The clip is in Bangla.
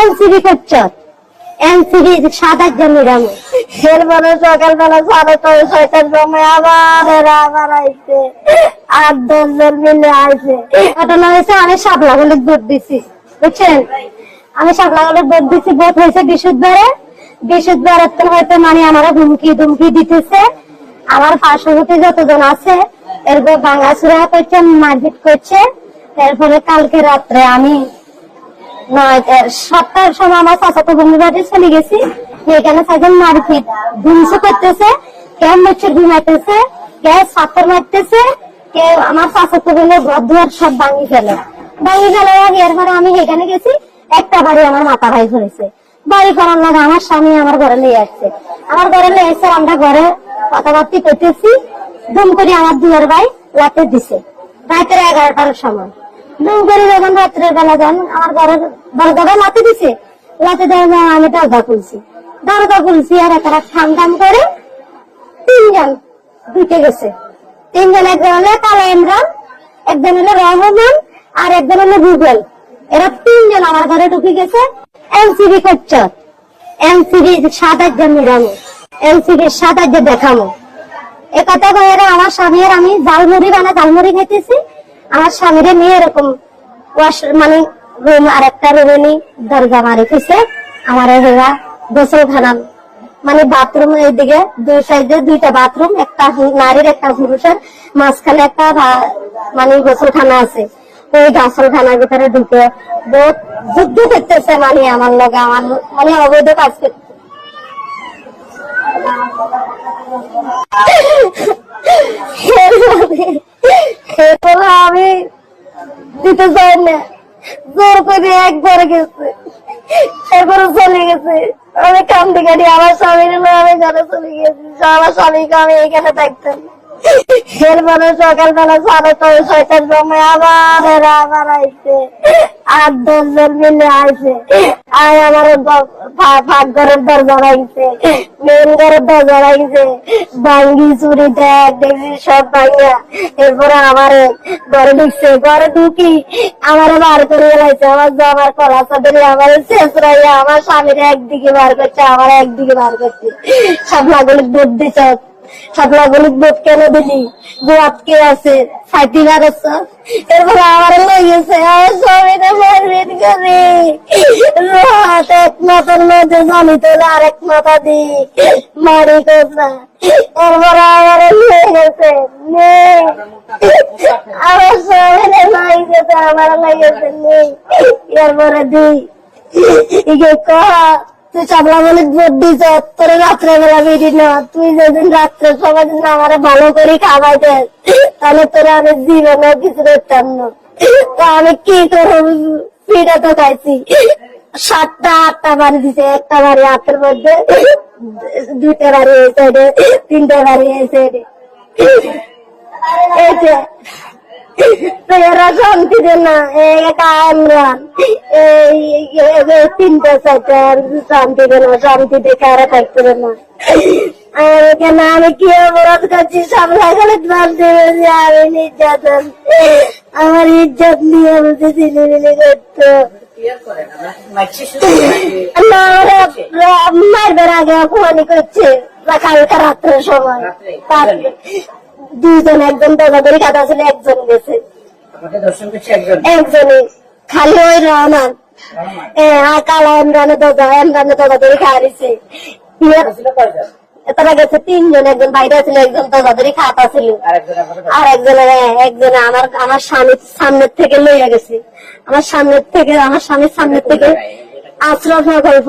এনসিবি করছো, এনসিবি 7-8 নিরাময়। এরপরে সকালবেলা 6:30-6টার সময় আবার আইছে, 8-10 জন মিলে আইছে। ঘটনা হয়েছে, আমি শাপলাগুলির ভোট দিছি, বুঝছেন? আমি শাপলাগুলির ভোট দিছি। ভোট হয়েছে বৃহস্পতিবার হয়তো মানে আমার ধুমকি দিতেছে। আমার পার্শ্ববর্তী যতজন আছে এরপর ভাঙাচুরা করছে, মারপিট করছে। এরপরে কালকে রাত্রে আমি 7টার সময় আমার চাচাতো বোনের বাড়ি চলে গেছি। এখানে থাকেন মারপিট ধ্বংস করতেছে, কেউ মচ্ছে ঘুমাইতেছে, কেউ ছাত্র মারতেছে, কেউ আমার চাচাতো বোনের ঘর দুয়ার সব ভাঙি ফেলে। এরপরে আমি এখানে গেছি, একটা বাড়ি আমার মাথা ভাই ধরেছে। বাড়ি করার লাগে আমার স্বামী আমার ঘরে নিয়ে আসছে। আমার ঘরে নিয়ে এসে আমরা ঘরে কথাবার্তি করতেছি, দুম করে আমার দুয়ার ভাই লাতে দিছে রাতের 11টার সময়। দুম করে যখন রাত্রের বেলা যান আমার ঘরের দরজাটা লাতে দিছে, লাতে দেওয়া আমি দরজা খুলছি আর একটা ঠাম করে 3 জন ঢুকে গেছে। 3 জন, একজন হলো কালা ইমরান, একজন হলো রহমান, আর একজন হলো গুগল। এরা 3 জন আমার ঘরে ঢুকে গেছে। এনসিবি করছো, এনসিবি 7-8 নিরাময়, এনসিবি 7-8 দেখামো। এ কথা কয়ে আমার স্বামীর আমি জালমুড়ি খাইতেছি। আমার স্বামীরে নিয়ে এরকম মানে রুম আর একটা রুমে নি দরজা মারি দিছে। আমার গোসলখানা মানে বাথরুম, এইদিকে 2 সাইডে 2টা বাথরুম, একটা নারীর একটা পুরুষের, মাঝখানে একটা মানে গোসলখানা আছে। ওই গোসলখানার ভিতরে ঢুকে বহুত যুদ্ধ করতেছে, মানে আমার লগে আমার মানে অবৈধ কাজ করতে। আমি দিতে চাই না, জোর করে একবার গেছে, এরপরে চলে গেছে। আমি কান্দি কাটি আমার স্বামীর আমি ঘরে চলে গেছি। আমার স্বামীকে আমি এখানে থাকতাম। এরপরে সকালবেলা 6:30-6টার সময় আবার আইছে, 8-10 জন মিলে আইছে। আমার ঘরের দরজা ভাঙছে, মেন ঘরের দরজা ভাঙছে, ভাঙ্গি চুরি দেখছি সব ভাঙিয়া। এরপরে আমার ঘরে ঢুকছে, ঘরে ঢুকি আমার বার করে গেলাইছে। আমার কলা চাদরে আমার শেষরাইয়া আমার স্বামীর একদিকে বার করছে, আমার একদিকে বার করছে। শাপলাগুলি ভোট দিছ, শাপলাগুলির ভোট কেন দিলি? বউ আটকে আছে, ফাইটি বাড়াচ্ছ। এরপরে আমার লেগেছে আমার স্বামীরা মারপিট করে, এক মাথার মধ্যে জানি তোলে আরেক মাথা দি মারি কোথা। এরপরে আমার লেগেছে আমার স্বামীরা লাগেছে, আমার লেগেছে নেই। এরপরে দিই তুই চাপলা বলে ভোট দিছ, তোর রাত্রে বেলা বেরি না। তুই যেদিন রাত্রে সবাই দিন আমার ভালো করে খাওয়াই দেন, তাহলে তোরা আমি জীবনে কিছু করতাম না। তা আমি কি করবো? পিঠা তো খাইছি। 7টা-8টা বাড়ি দিছে, একটা বাড়ি হাতের মধ্যে, 2টা বাড়ি এই সাইডে, 3টা বাড়ি এই সাইডে। এই যে এরা শান্তি দেন না, ইমরান 3টা 4টা শান্তি দেন না, শান্তি দেখে আর থাকতে দেন না। কেন আমি কি অপরাধ করছি? সামলা গেলে আমি নির্যাতন, আমার ইজ্জত নিয়ে বলতে ছিলিমিলি করতো। মারবার আগে ফোনই করছে কালকে রাত্রের সময়। 2 জন, একজন দরজাদরি কাটা ছিল, একজন গেছে, একজনই খালি ওই রহমান কালা ইমরানের দরজাদরি খাওয়াইছে। তারা গেছে 3 জন, একজন বাইরে ছিল, একজন দরজাদরি খাতা ছিল, আর একজনে আমার স্বামীর সামনের থেকে লইয়া গেছে। আমার স্বামীর সামনের থেকে আশ্রয় গল্প